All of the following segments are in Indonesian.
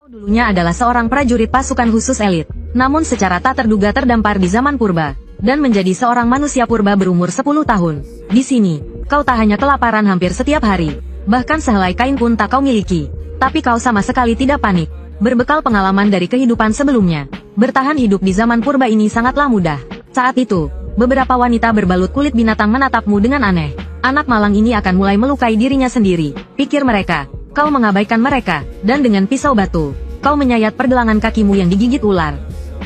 Dulunya adalah seorang prajurit pasukan khusus elit, namun secara tak terduga terdampar di zaman purba, dan menjadi seorang manusia purba berumur 10 tahun. Di sini, kau tak hanya kelaparan hampir setiap hari, bahkan sehelai kain pun tak kau miliki, tapi kau sama sekali tidak panik. Berbekal pengalaman dari kehidupan sebelumnya, bertahan hidup di zaman purba ini sangatlah mudah. Saat itu, beberapa wanita berbalut kulit binatang menatapmu dengan aneh. Anak malang ini akan mulai melukai dirinya sendiri, pikir mereka. Kau mengabaikan mereka, dan dengan pisau batu, kau menyayat pergelangan kakimu yang digigit ular.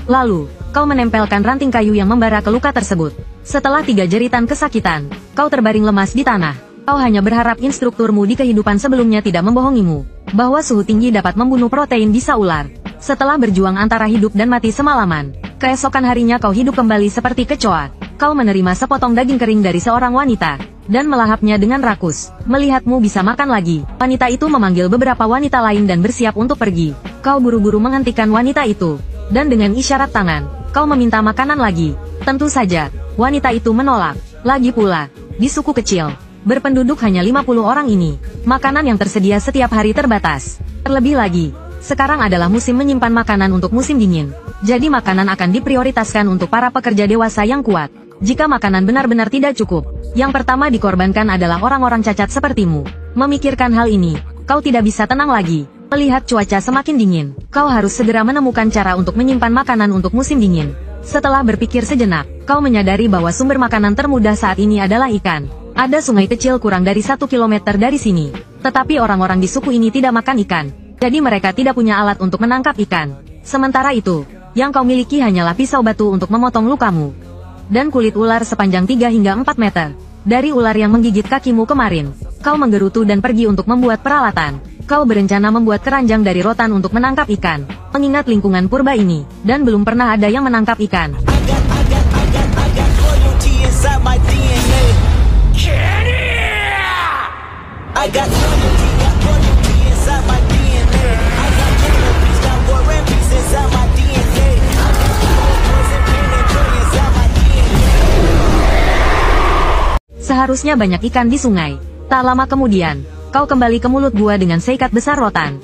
Lalu, kau menempelkan ranting kayu yang membara ke luka tersebut. Setelah 3 jeritan kesakitan, kau terbaring lemas di tanah. Kau hanya berharap instrukturmu di kehidupan sebelumnya tidak membohongimu, bahwa suhu tinggi dapat membunuh protein bisa ular. Setelah berjuang antara hidup dan mati semalaman, keesokan harinya kau hidup kembali seperti kecoa. Kau menerima sepotong daging kering dari seorang wanita, dan melahapnya dengan rakus. Melihatmu bisa makan lagi, wanita itu memanggil beberapa wanita lain dan bersiap untuk pergi. Kau buru-buru menghentikan wanita itu, dan dengan isyarat tangan, kau meminta makanan lagi. Tentu saja, wanita itu menolak. Lagi pula, di suku kecil, berpenduduk hanya 50 orang ini, makanan yang tersedia setiap hari terbatas. Terlebih lagi, sekarang adalah musim menyimpan makanan untuk musim dingin. Jadi makanan akan diprioritaskan untuk para pekerja dewasa yang kuat. Jika makanan benar-benar tidak cukup, yang pertama dikorbankan adalah orang-orang cacat sepertimu. Memikirkan hal ini, kau tidak bisa tenang lagi. Melihat cuaca semakin dingin, kau harus segera menemukan cara untuk menyimpan makanan untuk musim dingin. Setelah berpikir sejenak, kau menyadari bahwa sumber makanan termudah saat ini adalah ikan. Ada sungai kecil kurang dari 1 kilometer dari sini. Tetapi orang-orang di suku ini tidak makan ikan. Jadi mereka tidak punya alat untuk menangkap ikan. Sementara itu, yang kau miliki hanyalah pisau batu untuk memotong lukamu. Dan kulit ular sepanjang 3 hingga 4 meter. Dari ular yang menggigit kakimu kemarin, kau menggerutu dan pergi untuk membuat peralatan. Kau berencana membuat keranjang dari rotan untuk menangkap ikan. Mengingat lingkungan purba ini, dan belum pernah ada yang menangkap ikan. Seharusnya banyak ikan di sungai. Tak lama kemudian, kau kembali ke mulut gua dengan seikat besar rotan,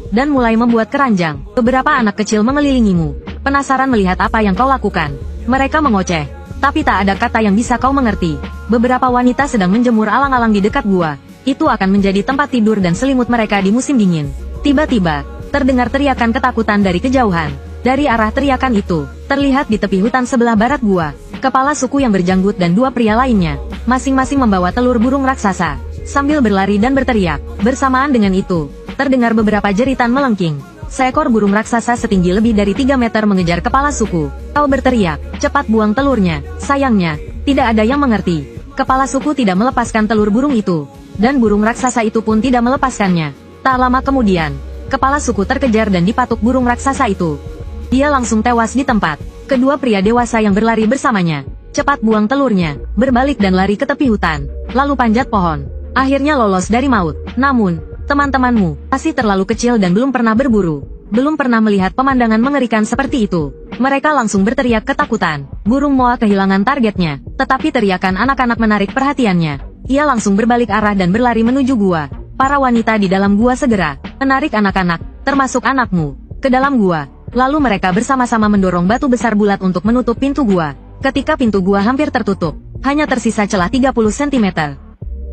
dan mulai membuat keranjang. Beberapa anak kecil mengelilingimu, penasaran melihat apa yang kau lakukan. Mereka mengoceh, tapi tak ada kata yang bisa kau mengerti. Beberapa wanita sedang menjemur alang-alang di dekat gua. Itu akan menjadi tempat tidur dan selimut mereka di musim dingin. Tiba-tiba, terdengar teriakan ketakutan dari kejauhan. Dari arah teriakan itu, terlihat di tepi hutan sebelah barat gua, kepala suku yang berjanggut dan 2 pria lainnya, masing-masing membawa telur burung raksasa, sambil berlari dan berteriak. Bersamaan dengan itu, terdengar beberapa jeritan melengking. Seekor burung raksasa setinggi lebih dari 3 meter mengejar kepala suku. Kau berteriak, cepat buang telurnya. Sayangnya, tidak ada yang mengerti. Kepala suku tidak melepaskan telur burung itu, dan burung raksasa itu pun tidak melepaskannya. Tak lama kemudian, kepala suku terkejar dan dipatuk burung raksasa itu. Dia langsung tewas di tempat. Kedua pria dewasa yang berlari bersamanya, cepat buang telurnya, berbalik dan lari ke tepi hutan, lalu panjat pohon. Akhirnya lolos dari maut. Namun, teman-temanmu masih terlalu kecil dan belum pernah berburu. Belum pernah melihat pemandangan mengerikan seperti itu. Mereka langsung berteriak ketakutan. Burung moa kehilangan targetnya, tetapi teriakan anak-anak menarik perhatiannya. Ia langsung berbalik arah dan berlari menuju gua. Para wanita di dalam gua segera menarik anak-anak, termasuk anakmu, ke dalam gua. Lalu mereka bersama-sama mendorong batu besar bulat untuk menutup pintu gua. Ketika pintu gua hampir tertutup, hanya tersisa celah 30 cm.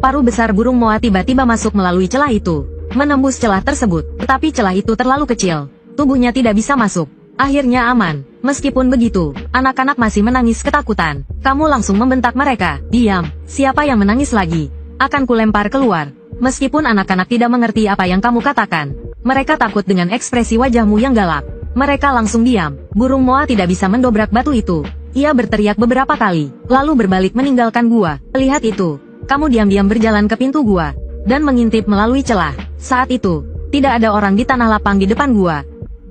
Paruh besar burung moa tiba-tiba masuk melalui celah itu, menembus celah tersebut, tetapi celah itu terlalu kecil. Tubuhnya tidak bisa masuk. Akhirnya aman. Meskipun begitu, anak-anak masih menangis ketakutan. Kamu langsung membentak mereka. Diam. Siapa yang menangis lagi? Akan kulempar keluar. Meskipun anak-anak tidak mengerti apa yang kamu katakan, mereka takut dengan ekspresi wajahmu yang galak. Mereka langsung diam. Burung moa tidak bisa mendobrak batu itu. Ia berteriak beberapa kali, lalu berbalik meninggalkan gua. Lihat itu. Kamu diam-diam berjalan ke pintu gua, dan mengintip melalui celah. Saat itu, tidak ada orang di tanah lapang di depan gua.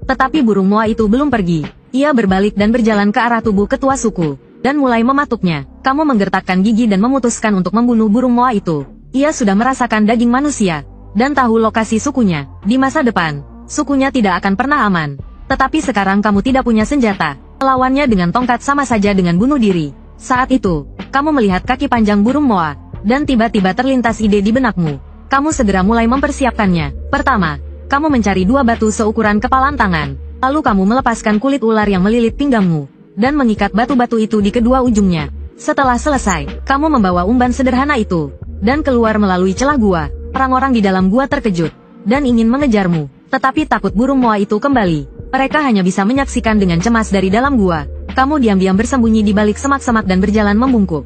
Tetapi burung moa itu belum pergi. Ia berbalik dan berjalan ke arah tubuh ketua suku, dan mulai mematuknya. Kamu menggertakkan gigi dan memutuskan untuk membunuh burung moa itu. Ia sudah merasakan daging manusia, dan tahu lokasi sukunya. Di masa depan, sukunya tidak akan pernah aman. Tetapi sekarang kamu tidak punya senjata. Melawannya dengan tongkat sama saja dengan bunuh diri. Saat itu, kamu melihat kaki panjang burung moa, dan tiba-tiba terlintas ide di benakmu. Kamu segera mulai mempersiapkannya. Pertama, kamu mencari dua batu seukuran kepalan tangan. Lalu kamu melepaskan kulit ular yang melilit pinggangmu, dan mengikat batu-batu itu di kedua ujungnya. Setelah selesai, kamu membawa umban sederhana itu, dan keluar melalui celah gua. Orang-orang di dalam gua terkejut, dan ingin mengejarmu, tetapi takut burung moa itu kembali. Mereka hanya bisa menyaksikan dengan cemas dari dalam gua. Kamu diam-diam bersembunyi di balik semak-semak dan berjalan membungkuk.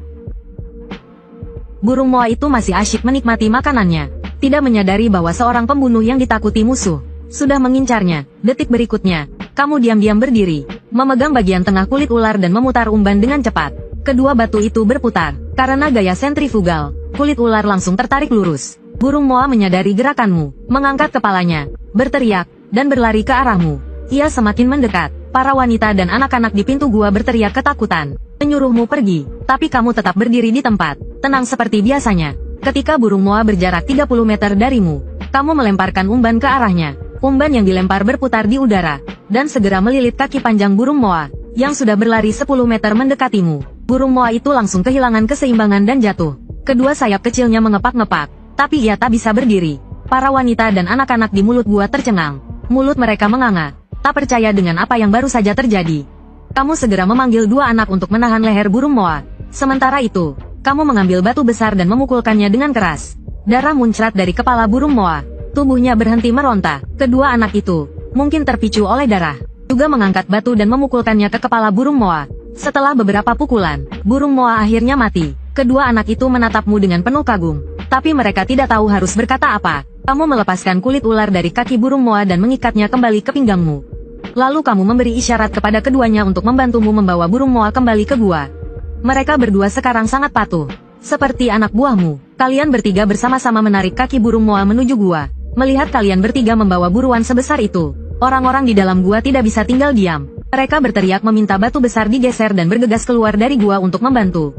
Burung moa itu masih asyik menikmati makanannya, tidak menyadari bahwa seorang pembunuh yang ditakuti musuh sudah mengincarnya. Detik berikutnya, kamu diam-diam berdiri, memegang bagian tengah kulit ular dan memutar umban dengan cepat. Kedua batu itu berputar. Karena gaya sentrifugal, kulit ular langsung tertarik lurus. Burung moa menyadari gerakanmu, mengangkat kepalanya, berteriak, dan berlari ke arahmu. Ia semakin mendekat. Para wanita dan anak-anak di pintu gua berteriak ketakutan, menyuruhmu pergi, tapi kamu tetap berdiri di tempat, tenang seperti biasanya. Ketika burung moa berjarak 30 meter darimu, kamu melemparkan umban ke arahnya. Umban yang dilempar berputar di udara, dan segera melilit kaki panjang burung moa, yang sudah berlari 10 meter mendekatimu. Burung moa itu langsung kehilangan keseimbangan dan jatuh. Kedua sayap kecilnya mengepak-ngepak, tapi ia tak bisa berdiri. Para wanita dan anak-anak di mulut gua tercengang. Mulut mereka menganga, tak percaya dengan apa yang baru saja terjadi. Kamu segera memanggil dua anak untuk menahan leher burung moa. Sementara itu, kamu mengambil batu besar dan memukulkannya dengan keras. Darah muncrat dari kepala burung moa. Tubuhnya berhenti meronta. Kedua anak itu, mungkin terpicu oleh darah, juga mengangkat batu dan memukulkannya ke kepala burung moa. Setelah beberapa pukulan, burung moa akhirnya mati. Kedua anak itu menatapmu dengan penuh kagum, tapi mereka tidak tahu harus berkata apa. Kamu melepaskan kulit ular dari kaki burung moa dan mengikatnya kembali ke pinggangmu. Lalu kamu memberi isyarat kepada keduanya untuk membantumu membawa burung moa kembali ke gua. Mereka berdua sekarang sangat patuh, seperti anak buahmu. Kalian bertiga bersama-sama menarik kaki burung moa menuju gua. Melihat kalian bertiga membawa buruan sebesar itu, orang-orang di dalam gua tidak bisa tinggal diam. Mereka berteriak meminta batu besar digeser dan bergegas keluar dari gua untuk membantu.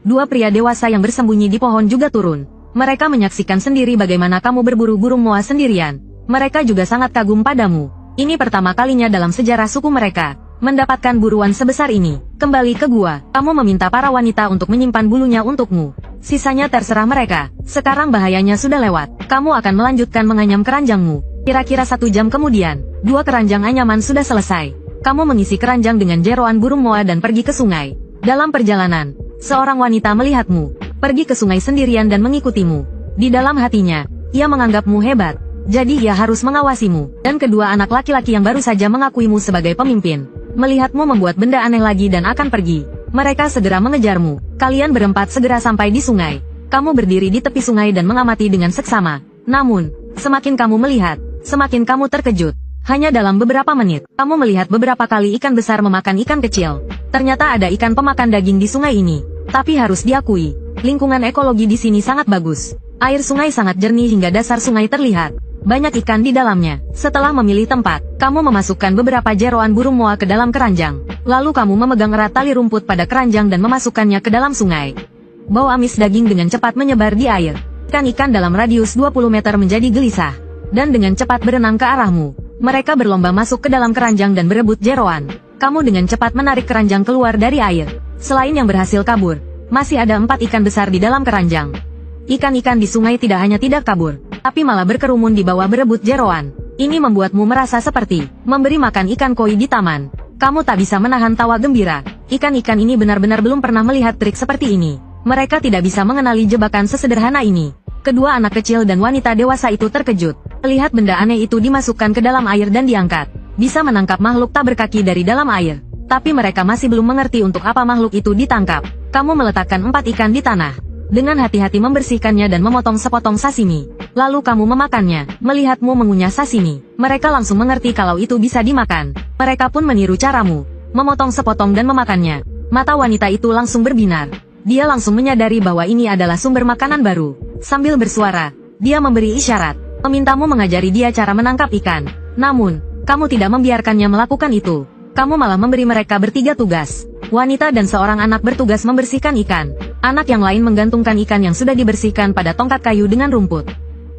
Dua pria dewasa yang bersembunyi di pohon juga turun. Mereka menyaksikan sendiri bagaimana kamu berburu burung moa sendirian. Mereka juga sangat kagum padamu. Ini pertama kalinya dalam sejarah suku mereka mendapatkan buruan sebesar ini. Kembali ke gua. Kamu meminta para wanita untuk menyimpan bulunya untukmu. Sisanya terserah mereka. Sekarang bahayanya sudah lewat. Kamu akan melanjutkan menganyam keranjangmu. Kira-kira 1 jam kemudian, 2 keranjang anyaman sudah selesai. Kamu mengisi keranjang dengan jeroan burung moa dan pergi ke sungai. Dalam perjalanan, seorang wanita melihatmu pergi ke sungai sendirian dan mengikutimu. Di dalam hatinya, ia menganggapmu hebat, jadi ia harus mengawasimu. Dan kedua anak laki-laki yang baru saja mengakuimu sebagai pemimpin, melihatmu membuat benda aneh lagi dan akan pergi. Mereka segera mengejarmu. Kalian berempat segera sampai di sungai. Kamu berdiri di tepi sungai dan mengamati dengan seksama. Namun, semakin kamu melihat, semakin kamu terkejut. Hanya dalam beberapa menit, kamu melihat beberapa kali ikan besar memakan ikan kecil. Ternyata ada ikan pemakan daging di sungai ini. Tapi harus diakui, lingkungan ekologi di sini sangat bagus. Air sungai sangat jernih hingga dasar sungai terlihat. Banyak ikan di dalamnya. Setelah memilih tempat, kamu memasukkan beberapa jeroan burung moa ke dalam keranjang. Lalu kamu memegang erat tali rumput pada keranjang dan memasukkannya ke dalam sungai. Bau amis daging dengan cepat menyebar di air. Ikan-ikan dalam radius 20 meter menjadi gelisah, dan dengan cepat berenang ke arahmu. Mereka berlomba masuk ke dalam keranjang dan berebut jeroan. Kamu dengan cepat menarik keranjang keluar dari air. Selain yang berhasil kabur, masih ada 4 ikan besar di dalam keranjang. Ikan-ikan di sungai tidak hanya tidak kabur, tapi malah berkerumun di bawah berebut jeroan. Ini membuatmu merasa seperti memberi makan ikan koi di taman. Kamu tak bisa menahan tawa gembira. Ikan-ikan ini benar-benar belum pernah melihat trik seperti ini. Mereka tidak bisa mengenali jebakan sesederhana ini. Kedua anak kecil dan wanita dewasa itu terkejut. Melihat benda aneh itu dimasukkan ke dalam air dan diangkat. Bisa menangkap makhluk tak berkaki dari dalam air. Tapi mereka masih belum mengerti untuk apa makhluk itu ditangkap. Kamu meletakkan 4 ikan di tanah. Dengan hati-hati membersihkannya dan memotong sepotong sashimi. Lalu kamu memakannya. Melihatmu mengunyah sashimi, mereka langsung mengerti kalau itu bisa dimakan. Mereka pun meniru caramu, memotong sepotong dan memakannya. Mata wanita itu langsung berbinar. Dia langsung menyadari bahwa ini adalah sumber makanan baru. Sambil bersuara, dia memberi isyarat, memintamu mengajari dia cara menangkap ikan. Namun, kamu tidak membiarkannya melakukan itu. Kamu malah memberi mereka bertiga tugas. Wanita dan seorang anak bertugas membersihkan ikan. Anak yang lain menggantungkan ikan yang sudah dibersihkan pada tongkat kayu dengan rumput,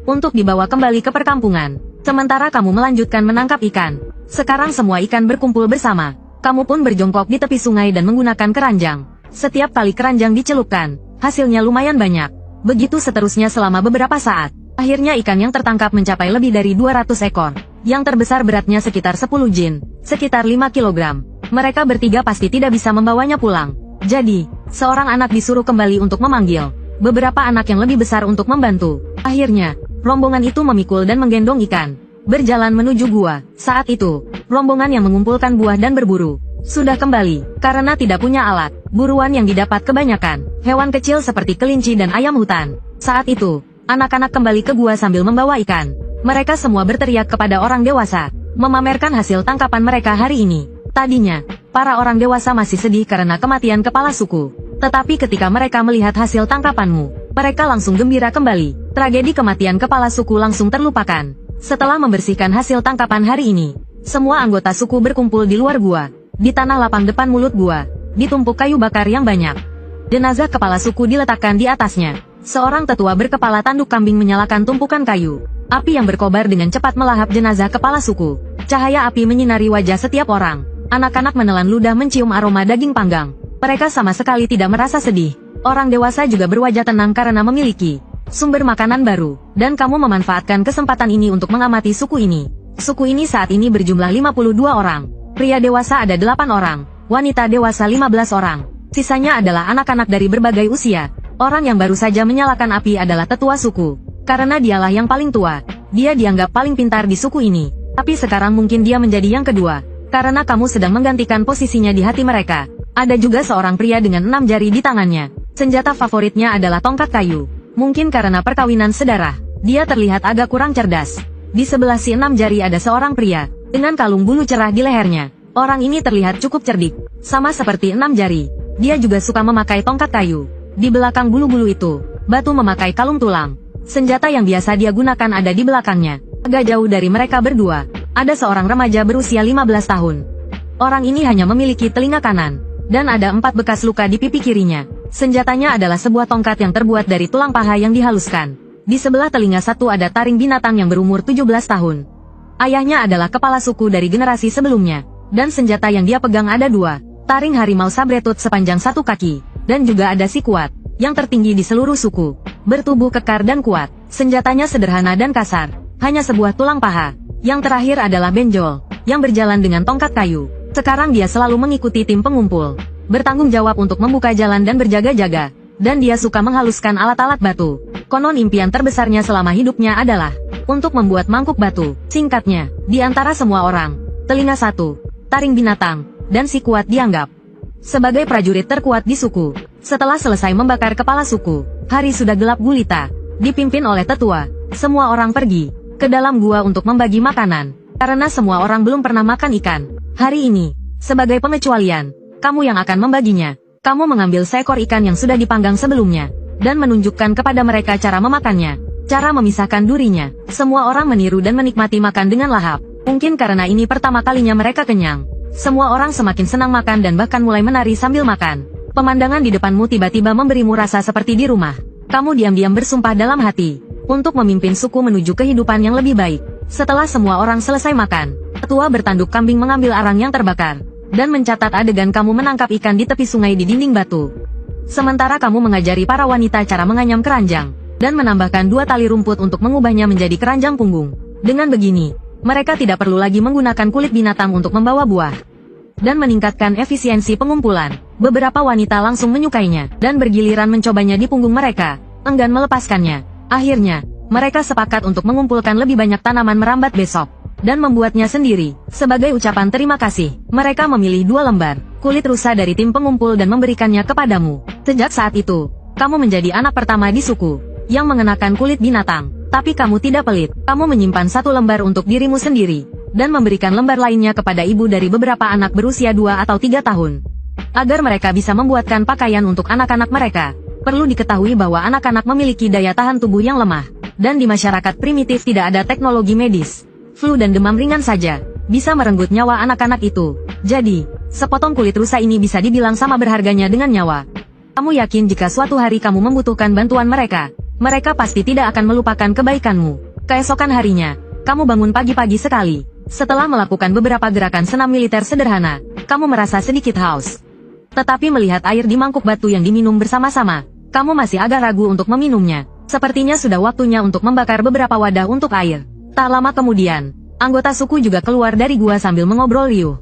untuk dibawa kembali ke perkampungan. Sementara kamu melanjutkan menangkap ikan. Sekarang semua ikan berkumpul bersama. Kamu pun berjongkok di tepi sungai dan menggunakan keranjang. Setiap kali keranjang dicelupkan, hasilnya lumayan banyak. Begitu seterusnya selama beberapa saat. Akhirnya ikan yang tertangkap mencapai lebih dari 200 ekor. Yang terbesar beratnya sekitar 10 jin, sekitar 5 kilogram. Mereka bertiga pasti tidak bisa membawanya pulang. Jadi, seorang anak disuruh kembali untuk memanggil beberapa anak yang lebih besar untuk membantu. Akhirnya, rombongan itu memikul dan menggendong ikan, berjalan menuju gua. Saat itu, rombongan yang mengumpulkan buah dan berburu sudah kembali, karena tidak punya alat. Buruan yang didapat kebanyakan hewan kecil seperti kelinci dan ayam hutan. Saat itu, anak-anak kembali ke gua sambil membawa ikan. Mereka semua berteriak kepada orang dewasa, memamerkan hasil tangkapan mereka hari ini. Tadinya, para orang dewasa masih sedih karena kematian kepala suku. Tetapi ketika mereka melihat hasil tangkapanmu, mereka langsung gembira kembali. Tragedi kematian kepala suku langsung terlupakan. Setelah membersihkan hasil tangkapan hari ini, semua anggota suku berkumpul di luar gua. Di tanah lapang depan mulut gua, ditumpuk kayu bakar yang banyak. Jenazah kepala suku diletakkan di atasnya. Seorang tetua berkepala tanduk kambing menyalakan tumpukan kayu. Api yang berkobar dengan cepat melahap jenazah kepala suku. Cahaya api menyinari wajah setiap orang. Anak-anak menelan ludah mencium aroma daging panggang. Mereka sama sekali tidak merasa sedih. Orang dewasa juga berwajah tenang karena memiliki sumber makanan baru. Dan kamu memanfaatkan kesempatan ini untuk mengamati suku ini. Suku ini saat ini berjumlah 52 orang. Pria dewasa ada 8 orang. Wanita dewasa 15 orang. Sisanya adalah anak-anak dari berbagai usia. Orang yang baru saja menyalakan api adalah tetua suku. Karena dialah yang paling tua, dia dianggap paling pintar di suku ini. Tapi sekarang mungkin dia menjadi yang kedua. Karena kamu sedang menggantikan posisinya di hati mereka. Ada juga seorang pria dengan 6 jari di tangannya. Senjata favoritnya adalah tongkat kayu. Mungkin karena perkawinan sedarah, dia terlihat agak kurang cerdas. Di sebelah si 6 jari ada seorang pria, dengan kalung bulu cerah di lehernya. Orang ini terlihat cukup cerdik. Sama seperti 6 jari, dia juga suka memakai tongkat kayu. Di belakang bulu-bulu itu, batu memakai kalung tulang. Senjata yang biasa dia gunakan ada di belakangnya. Agak jauh dari mereka berdua, ada seorang remaja berusia 15 tahun. Orang ini hanya memiliki telinga kanan, dan ada 4 bekas luka di pipi kirinya. Senjatanya adalah sebuah tongkat yang terbuat dari tulang paha yang dihaluskan. Di sebelah telinga satu ada taring binatang yang berumur 17 tahun. Ayahnya adalah kepala suku dari generasi sebelumnya, dan senjata yang dia pegang ada 2. Taring harimau sabretut sepanjang 1 kaki, dan juga ada si kuat, yang tertinggi di seluruh suku. Bertubuh kekar dan kuat, senjatanya sederhana dan kasar, hanya sebuah tulang paha. Yang terakhir adalah benjol, yang berjalan dengan tongkat kayu. Sekarang dia selalu mengikuti tim pengumpul, bertanggung jawab untuk membuka jalan dan berjaga-jaga. Dan dia suka menghaluskan alat-alat batu. Konon impian terbesarnya selama hidupnya adalah untuk membuat mangkuk batu. Singkatnya, di antara semua orang, telinga satu, taring binatang, dan si kuat dianggap sebagai prajurit terkuat di suku. Setelah selesai membakar kepala suku, hari sudah gelap gulita. Dipimpin oleh tetua, semua orang pergi ke dalam gua untuk membagi makanan. Karena semua orang belum pernah makan ikan. Hari ini, sebagai pengecualian, kamu yang akan membaginya. Kamu mengambil seekor ikan yang sudah dipanggang sebelumnya, dan menunjukkan kepada mereka cara memakannya. Cara memisahkan durinya. Semua orang meniru dan menikmati makan dengan lahap. Mungkin karena ini pertama kalinya mereka kenyang. Semua orang semakin senang makan dan bahkan mulai menari sambil makan. Pemandangan di depanmu tiba-tiba memberimu rasa seperti di rumah. Kamu diam-diam bersumpah dalam hati untuk memimpin suku menuju kehidupan yang lebih baik. Setelah semua orang selesai makan, tetua bertanduk kambing mengambil arang yang terbakar dan mencatat adegan kamu menangkap ikan di tepi sungai di dinding batu. Sementara kamu mengajari para wanita cara menganyam keranjang dan menambahkan 2 tali rumput untuk mengubahnya menjadi keranjang punggung. Dengan begini, mereka tidak perlu lagi menggunakan kulit binatang untuk membawa buah dan meningkatkan efisiensi pengumpulan. Beberapa wanita langsung menyukainya dan bergiliran mencobanya di punggung mereka, enggan melepaskannya. Akhirnya, mereka sepakat untuk mengumpulkan lebih banyak tanaman merambat besok dan membuatnya sendiri. Sebagai ucapan terima kasih, mereka memilih 2 lembar kulit rusa dari tim pengumpul dan memberikannya kepadamu. Sejak saat itu, kamu menjadi anak pertama di suku yang mengenakan kulit binatang. Tapi kamu tidak pelit. Kamu menyimpan 1 lembar untuk dirimu sendiri, dan memberikan lembar lainnya kepada ibu dari beberapa anak berusia 2 atau 3 tahun. Agar mereka bisa membuatkan pakaian untuk anak-anak mereka. Perlu diketahui bahwa anak-anak memiliki daya tahan tubuh yang lemah, dan di masyarakat primitif tidak ada teknologi medis. Flu dan demam ringan saja bisa merenggut nyawa anak-anak itu. Jadi, sepotong kulit rusa ini bisa dibilang sama berharganya dengan nyawa. Kamu yakin jika suatu hari kamu membutuhkan bantuan mereka, mereka pasti tidak akan melupakan kebaikanmu. Keesokan harinya, kamu bangun pagi-pagi sekali. Setelah melakukan beberapa gerakan senam militer sederhana, kamu merasa sedikit haus. Tetapi melihat air di mangkuk batu yang diminum bersama-sama, kamu masih agak ragu untuk meminumnya. Sepertinya sudah waktunya untuk membakar beberapa wadah untuk air. Tak lama kemudian, anggota suku juga keluar dari gua sambil mengobrol riuh.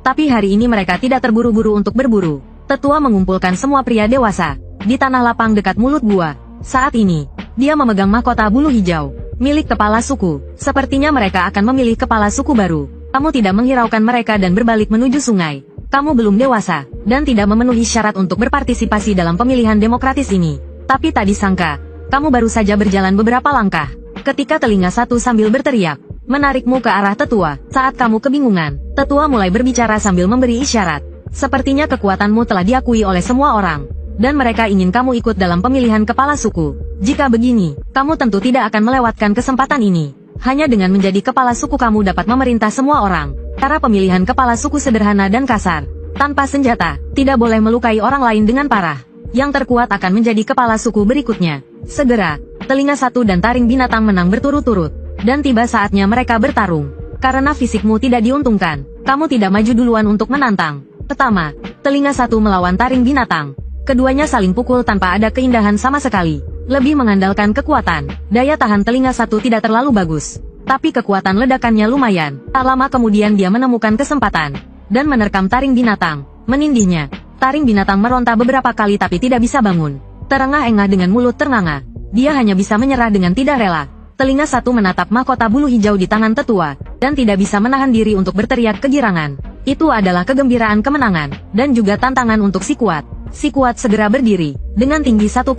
Tapi hari ini mereka tidak terburu-buru untuk berburu. Tetua mengumpulkan semua pria dewasa di tanah lapang dekat mulut gua. Saat ini, dia memegang mahkota bulu hijau milik kepala suku. Sepertinya mereka akan memilih kepala suku baru. Kamu tidak menghiraukan mereka dan berbalik menuju sungai. Kamu belum dewasa dan tidak memenuhi syarat untuk berpartisipasi dalam pemilihan demokratis ini. Tapi tak disangka, kamu baru saja berjalan beberapa langkah ketika telinga satu sambil berteriak, menarikmu ke arah tetua. Saat kamu kebingungan, tetua mulai berbicara sambil memberi isyarat. Sepertinya kekuatanmu telah diakui oleh semua orang, dan mereka ingin kamu ikut dalam pemilihan kepala suku. Jika begini, kamu tentu tidak akan melewatkan kesempatan ini. Hanya dengan menjadi kepala suku kamu dapat memerintah semua orang. Cara pemilihan kepala suku sederhana dan kasar. Tanpa senjata, tidak boleh melukai orang lain dengan parah. Yang terkuat akan menjadi kepala suku berikutnya. Segera, telinga satu dan taring binatang menang berturut-turut. Dan tiba saatnya mereka bertarung. Karena fisikmu tidak diuntungkan, kamu tidak maju duluan untuk menantang. Pertama, telinga satu melawan taring binatang. Keduanya saling pukul tanpa ada keindahan sama sekali. Lebih mengandalkan kekuatan. Daya tahan telinga satu tidak terlalu bagus. Tapi kekuatan ledakannya lumayan. Tak lama kemudian dia menemukan kesempatan. Dan menerkam taring binatang. Menindihnya. Taring binatang meronta beberapa kali tapi tidak bisa bangun. Terengah-engah dengan mulut ternganga. Dia hanya bisa menyerah dengan tidak rela. Telinga satu menatap mahkota bulu hijau di tangan tetua. Dan tidak bisa menahan diri untuk berteriak kegirangan. Itu adalah kegembiraan kemenangan. Dan juga tantangan untuk si kuat. Si kuat segera berdiri. Dengan tinggi 1,9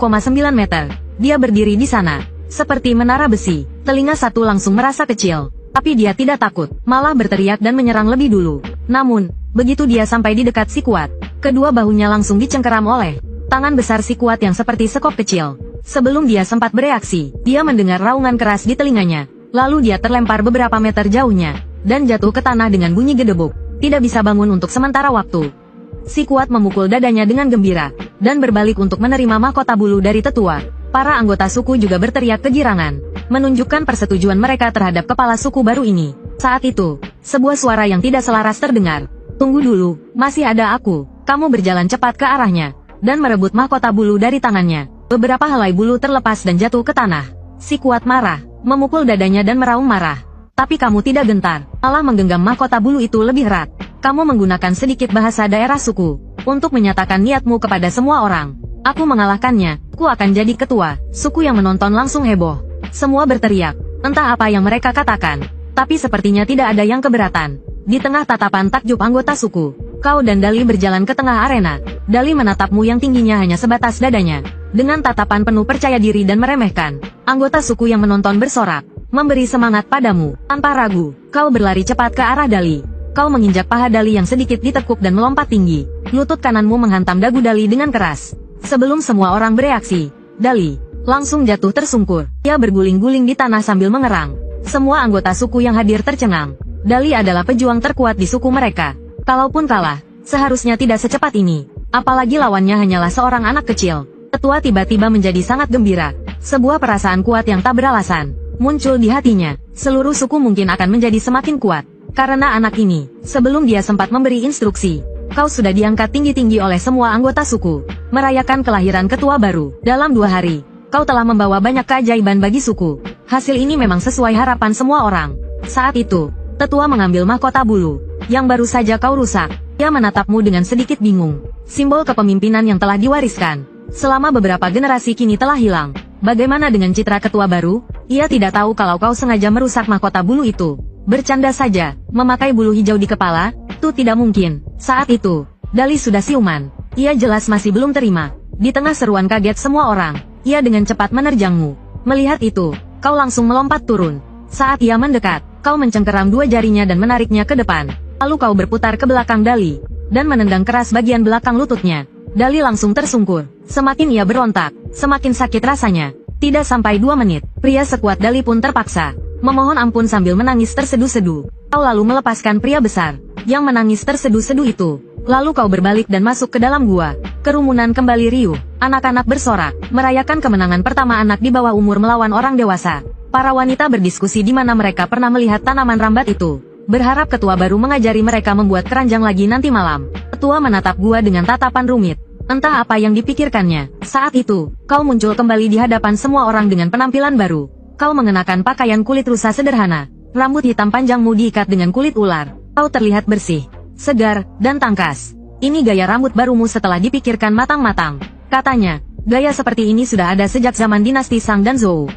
meter. Dia berdiri di sana. Seperti menara besi. Telinga satu langsung merasa kecil. Tapi dia tidak takut. Malah berteriak dan menyerang lebih dulu. Namun, begitu dia sampai di dekat si kuat, kedua bahunya langsung dicengkeram oleh tangan besar si kuat yang seperti sekop kecil. Sebelum dia sempat bereaksi, dia mendengar raungan keras di telinganya. Lalu dia terlempar beberapa meter jauhnya. Dan jatuh ke tanah dengan bunyi gedebuk. Tidak bisa bangun untuk sementara waktu. Si kuat memukul dadanya dengan gembira, dan berbalik untuk menerima mahkota bulu dari tetua. Para anggota suku juga berteriak kegirangan, menunjukkan persetujuan mereka terhadap kepala suku baru ini. Saat itu, sebuah suara yang tidak selaras terdengar. Tunggu dulu, masih ada aku. Kamu berjalan cepat ke arahnya, dan merebut mahkota bulu dari tangannya. Beberapa helai bulu terlepas dan jatuh ke tanah. Si kuat marah, memukul dadanya dan meraung marah. Tapi kamu tidak gentar, malah menggenggam mahkota bulu itu lebih erat. Kamu menggunakan sedikit bahasa daerah suku, untuk menyatakan niatmu kepada semua orang. Aku mengalahkannya, aku akan jadi ketua. Suku yang menonton langsung heboh. Semua berteriak, entah apa yang mereka katakan. Tapi sepertinya tidak ada yang keberatan. Di tengah tatapan takjub anggota suku, kau dan Dali berjalan ke tengah arena. Dali menatapmu yang tingginya hanya sebatas dadanya. Dengan tatapan penuh percaya diri dan meremehkan, anggota suku yang menonton bersorak, memberi semangat padamu. Tanpa ragu, kau berlari cepat ke arah Dali. Kau menginjak paha Dali yang sedikit ditekuk dan melompat tinggi. Lutut kananmu menghantam dagu Dali dengan keras. Sebelum semua orang bereaksi, Dali langsung jatuh tersungkur. Ia berguling-guling di tanah sambil mengerang. Semua anggota suku yang hadir tercengang. Dali adalah pejuang terkuat di suku mereka. Kalaupun kalah, seharusnya tidak secepat ini. Apalagi lawannya hanyalah seorang anak kecil. Tetua tiba-tiba menjadi sangat gembira. Sebuah perasaan kuat yang tak beralasan muncul di hatinya. Seluruh suku mungkin akan menjadi semakin kuat. Karena anak ini, sebelum dia sempat memberi instruksi, kau sudah diangkat tinggi-tinggi oleh semua anggota suku. Merayakan kelahiran ketua baru. Dalam 2 hari, kau telah membawa banyak keajaiban bagi suku. Hasil ini memang sesuai harapan semua orang. Saat itu, tetua mengambil mahkota bulu, yang baru saja kau rusak. Ia menatapmu dengan sedikit bingung. Simbol kepemimpinan yang telah diwariskan selama beberapa generasi kini telah hilang. Bagaimana dengan citra ketua baru? Ia tidak tahu kalau kau sengaja merusak mahkota bulu itu. Bercanda saja, memakai bulu hijau di kepala, itu tidak mungkin. Saat itu, Dali sudah siuman. Ia jelas masih belum terima. Di tengah seruan kaget semua orang, ia dengan cepat menerjangmu. Melihat itu, kau langsung melompat turun. Saat ia mendekat, kau mencengkeram 2 jarinya dan menariknya ke depan. Lalu kau berputar ke belakang Dali, dan menendang keras bagian belakang lututnya. Dali langsung tersungkur. Semakin ia berontak, semakin sakit rasanya. Tidak sampai 2 menit, pria sekuat Dali pun terpaksa memohon ampun sambil menangis terseduh-seduh. Kau lalu melepaskan pria besar yang menangis terseduh-seduh itu. Lalu kau berbalik dan masuk ke dalam gua. Kerumunan kembali riuh. Anak-anak bersorak, merayakan kemenangan pertama anak di bawah umur melawan orang dewasa. Para wanita berdiskusi di mana mereka pernah melihat tanaman rambat itu. Berharap ketua baru mengajari mereka membuat keranjang lagi nanti malam. Ketua menatap gua dengan tatapan rumit. Entah apa yang dipikirkannya. Saat itu, kau muncul kembali di hadapan semua orang dengan penampilan baru. Kau mengenakan pakaian kulit rusa sederhana. Rambut hitam panjangmu diikat dengan kulit ular. Kau terlihat bersih, segar, dan tangkas. Ini gaya rambut barumu setelah dipikirkan matang-matang. Katanya, gaya seperti ini sudah ada sejak zaman dinasti Shang dan Zhou.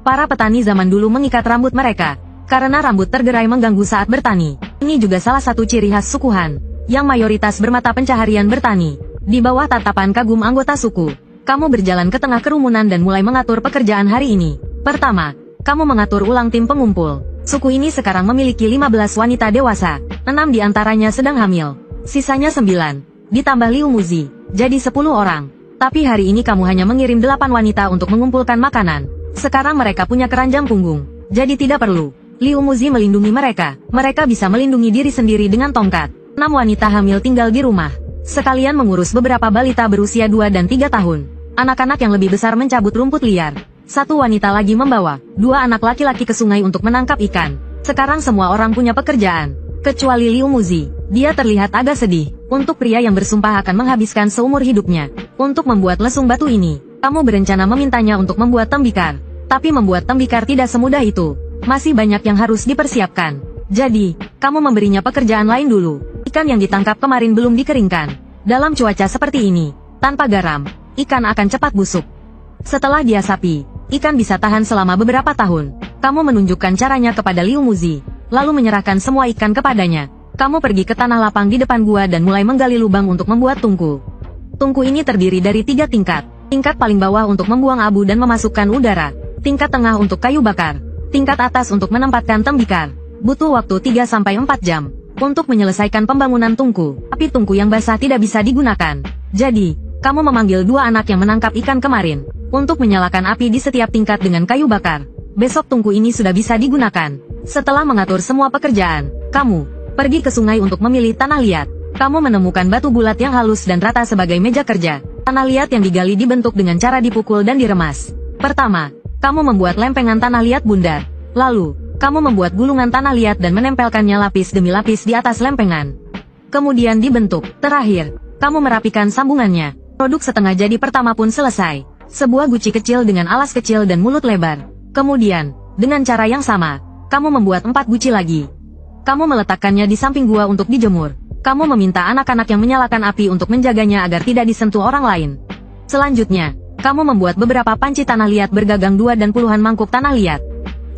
Para petani zaman dulu mengikat rambut mereka, karena rambut tergerai mengganggu saat bertani. Ini juga salah satu ciri khas suku Han, yang mayoritas bermata pencaharian bertani. Di bawah tatapan kagum anggota suku, kamu berjalan ke tengah kerumunan dan mulai mengatur pekerjaan hari ini. Pertama, kamu mengatur ulang tim pengumpul. Suku ini sekarang memiliki 15 wanita dewasa, 6 diantaranya sedang hamil. Sisanya 9, ditambah Liu Muzi, jadi 10 orang. Tapi hari ini kamu hanya mengirim 8 wanita untuk mengumpulkan makanan. Sekarang mereka punya keranjang punggung, jadi tidak perlu Liu Muzi melindungi mereka. Mereka bisa melindungi diri sendiri dengan tongkat. 6 wanita hamil tinggal di rumah, sekalian mengurus beberapa balita berusia 2 dan 3 tahun. Anak-anak yang lebih besar mencabut rumput liar. 1 wanita lagi membawa 2 anak laki-laki ke sungai untuk menangkap ikan. Sekarang semua orang punya pekerjaan, kecuali Liu Muzi. Dia terlihat agak sedih. Untuk pria yang bersumpah akan menghabiskan seumur hidupnya untuk membuat lesung batu ini, kamu berencana memintanya untuk membuat tembikar. Tapi membuat tembikar tidak semudah itu. Masih banyak yang harus dipersiapkan. Jadi, kamu memberinya pekerjaan lain dulu. Ikan yang ditangkap kemarin belum dikeringkan. Dalam cuaca seperti ini, tanpa garam, ikan akan cepat busuk. Setelah dia sapi, ikan bisa tahan selama beberapa tahun. Kamu menunjukkan caranya kepada Liu Muzi, lalu menyerahkan semua ikan kepadanya. Kamu pergi ke tanah lapang di depan gua dan mulai menggali lubang untuk membuat tungku. Tungku ini terdiri dari 3 tingkat. Tingkat paling bawah untuk membuang abu dan memasukkan udara. Tingkat tengah untuk kayu bakar. Tingkat atas untuk menempatkan tembikar. Butuh waktu 3-4 jam untuk menyelesaikan pembangunan tungku. Tapi tungku yang basah tidak bisa digunakan. Jadi, kamu memanggil 2 anak yang menangkap ikan kemarin untuk menyalakan api di setiap tingkat dengan kayu bakar. Besok tungku ini sudah bisa digunakan. Setelah mengatur semua pekerjaan, kamu pergi ke sungai untuk memilih tanah liat. Kamu menemukan batu bulat yang halus dan rata sebagai meja kerja. Tanah liat yang digali dibentuk dengan cara dipukul dan diremas. Pertama, kamu membuat lempengan tanah liat bundar. Lalu, kamu membuat gulungan tanah liat dan menempelkannya lapis demi lapis di atas lempengan. Kemudian dibentuk. Terakhir, kamu merapikan sambungannya. Produk setengah jadi pertama pun selesai. Sebuah guci kecil dengan alas kecil dan mulut lebar. Kemudian, dengan cara yang sama, kamu membuat 4 guci lagi. Kamu meletakkannya di samping gua untuk dijemur. Kamu meminta anak-anak yang menyalakan api untuk menjaganya agar tidak disentuh orang lain. Selanjutnya, kamu membuat beberapa panci tanah liat bergagang 2 dan puluhan mangkuk tanah liat,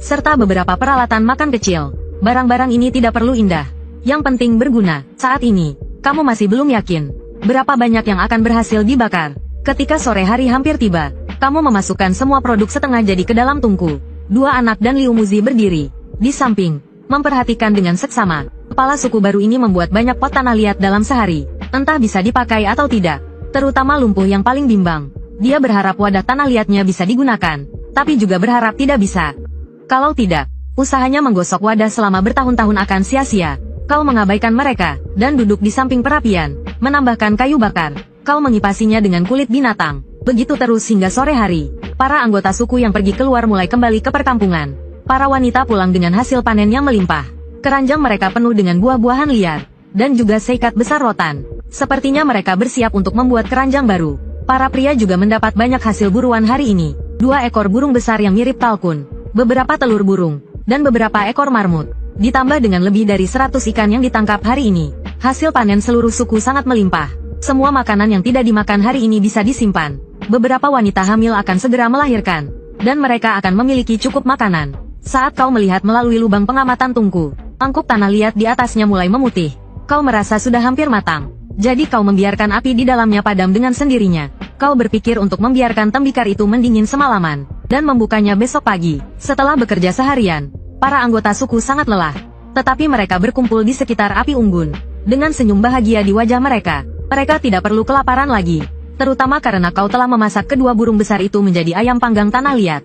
serta beberapa peralatan makan kecil. Barang-barang ini tidak perlu indah, yang penting berguna. Saat ini, kamu masih belum yakin berapa banyak yang akan berhasil dibakar. Ketika sore hari hampir tiba, kamu memasukkan semua produk setengah jadi ke dalam tungku. 2 anak dan Liu Muzi berdiri di samping, memperhatikan dengan seksama. Kepala suku baru ini membuat banyak pot tanah liat dalam sehari. Entah bisa dipakai atau tidak, terutama lumpuh yang paling bimbang. Dia berharap wadah tanah liatnya bisa digunakan, tapi juga berharap tidak bisa. Kalau tidak, usahanya menggosok wadah selama bertahun-tahun akan sia-sia. Kau mengabaikan mereka, dan duduk di samping perapian, menambahkan kayu bakar. Kau mengipasinya dengan kulit binatang. Begitu terus hingga sore hari. Para anggota suku yang pergi keluar mulai kembali ke perkampungan. Para wanita pulang dengan hasil panen yang melimpah. Keranjang mereka penuh dengan buah-buahan liar, dan juga seikat besar rotan. Sepertinya mereka bersiap untuk membuat keranjang baru. Para pria juga mendapat banyak hasil buruan hari ini. 2 ekor burung besar yang mirip kalkun, beberapa telur burung, dan beberapa ekor marmut. Ditambah dengan lebih dari 100 ikan yang ditangkap hari ini. Hasil panen seluruh suku sangat melimpah. Semua makanan yang tidak dimakan hari ini bisa disimpan. Beberapa wanita hamil akan segera melahirkan, dan mereka akan memiliki cukup makanan. Saat kau melihat melalui lubang pengamatan tungku, mangkuk tanah liat di atasnya mulai memutih. Kau merasa sudah hampir matang. Jadi kau membiarkan api di dalamnya padam dengan sendirinya. Kau berpikir untuk membiarkan tembikar itu mendingin semalaman, dan membukanya besok pagi. Setelah bekerja seharian, para anggota suku sangat lelah. Tetapi mereka berkumpul di sekitar api unggun. Dengan senyum bahagia di wajah mereka, mereka tidak perlu kelaparan lagi. Terutama karena kau telah memasak kedua burung besar itu menjadi ayam panggang tanah liat.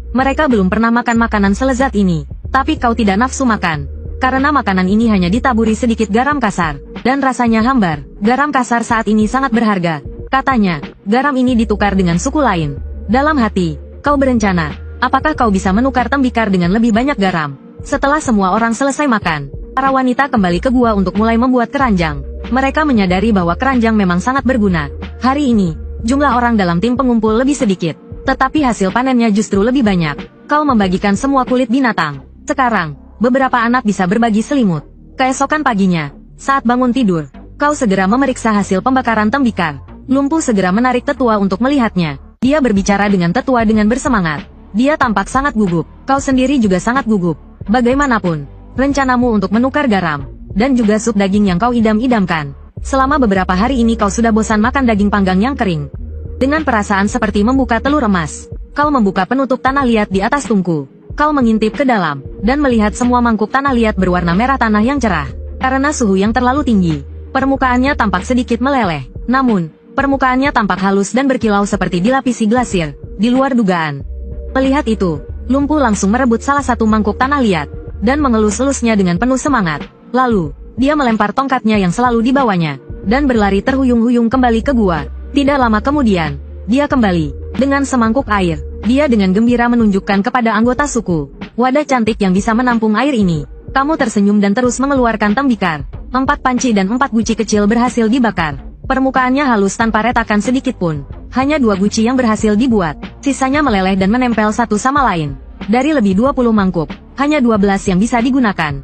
Mereka belum pernah makan makanan selezat ini, tapi kau tidak nafsu makan. Karena makanan ini hanya ditaburi sedikit garam kasar, dan rasanya hambar. Garam kasar saat ini sangat berharga. Katanya, garam ini ditukar dengan suku lain. Dalam hati, kau berencana, apakah kau bisa menukar tembikar dengan lebih banyak garam? Setelah semua orang selesai makan, para wanita kembali ke gua untuk mulai membuat keranjang. Mereka menyadari bahwa keranjang memang sangat berguna. Hari ini, jumlah orang dalam tim pengumpul lebih sedikit, tetapi hasil panennya justru lebih banyak. Kau membagikan semua kulit binatang. Sekarang, beberapa anak bisa berbagi selimut. Keesokan paginya, saat bangun tidur, kau segera memeriksa hasil pembakaran tembikar. Lumpuh segera menarik tetua untuk melihatnya. Dia berbicara dengan tetua dengan bersemangat. Dia tampak sangat gugup. Kau sendiri juga sangat gugup. Bagaimanapun, rencanamu untuk menukar garam, dan juga sup daging yang kau idam-idamkan. Selama beberapa hari ini kau sudah bosan makan daging panggang yang kering. Dengan perasaan seperti membuka telur emas, kau membuka penutup tanah liat di atas tungku. Kau mengintip ke dalam, dan melihat semua mangkuk tanah liat berwarna merah tanah yang cerah. Karena suhu yang terlalu tinggi, permukaannya tampak sedikit meleleh. Namun, permukaannya tampak halus dan berkilau seperti dilapisi glasir, di luar dugaan. Melihat itu, Lumpuh langsung merebut salah satu mangkuk tanah liat, dan mengelus-elusnya dengan penuh semangat. Lalu, dia melempar tongkatnya yang selalu dibawanya, dan berlari terhuyung-huyung kembali ke gua. Tidak lama kemudian, dia kembali, dengan semangkuk air. Dia dengan gembira menunjukkan kepada anggota suku, wadah cantik yang bisa menampung air ini. Kamu tersenyum dan terus mengeluarkan tembikar. 4 panci dan 4 guci kecil berhasil dibakar. Permukaannya halus tanpa retakan sedikit pun. Hanya 2 guci yang berhasil dibuat. Sisanya meleleh dan menempel satu sama lain. Dari lebih 20 mangkuk, hanya 12 yang bisa digunakan.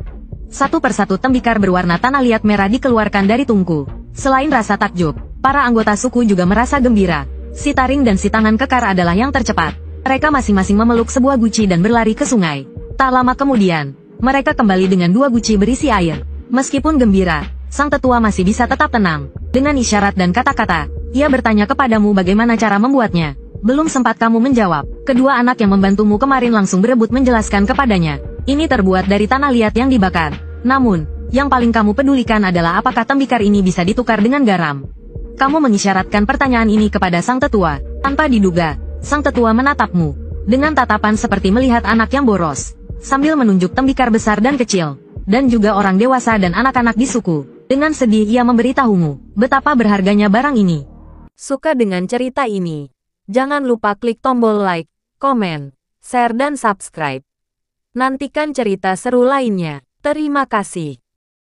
Satu persatu tembikar berwarna tanah liat merah dikeluarkan dari tungku. Selain rasa takjub, para anggota suku juga merasa gembira. Si taring dan si tangan kekar adalah yang tercepat. Mereka masing-masing memeluk sebuah guci dan berlari ke sungai. Tak lama kemudian, mereka kembali dengan 2 guci berisi air. Meskipun gembira, sang tetua masih bisa tetap tenang. Dengan isyarat dan kata-kata, ia bertanya kepadamu bagaimana cara membuatnya. Belum sempat kamu menjawab, kedua anak yang membantumu kemarin langsung berebut menjelaskan kepadanya. Ini terbuat dari tanah liat yang dibakar. Namun, yang paling kamu pedulikan adalah apakah tembikar ini bisa ditukar dengan garam. Kamu mengisyaratkan pertanyaan ini kepada sang tetua. Tanpa diduga, sang tetua menatapmu dengan tatapan seperti melihat anak yang boros, sambil menunjuk tembikar besar dan kecil, dan juga orang dewasa dan anak-anak di suku. Dengan sedih ia memberitahumu betapa berharganya barang ini. Suka dengan cerita ini? Jangan lupa klik tombol like, komen, share dan subscribe. Nantikan cerita seru lainnya. Terima kasih.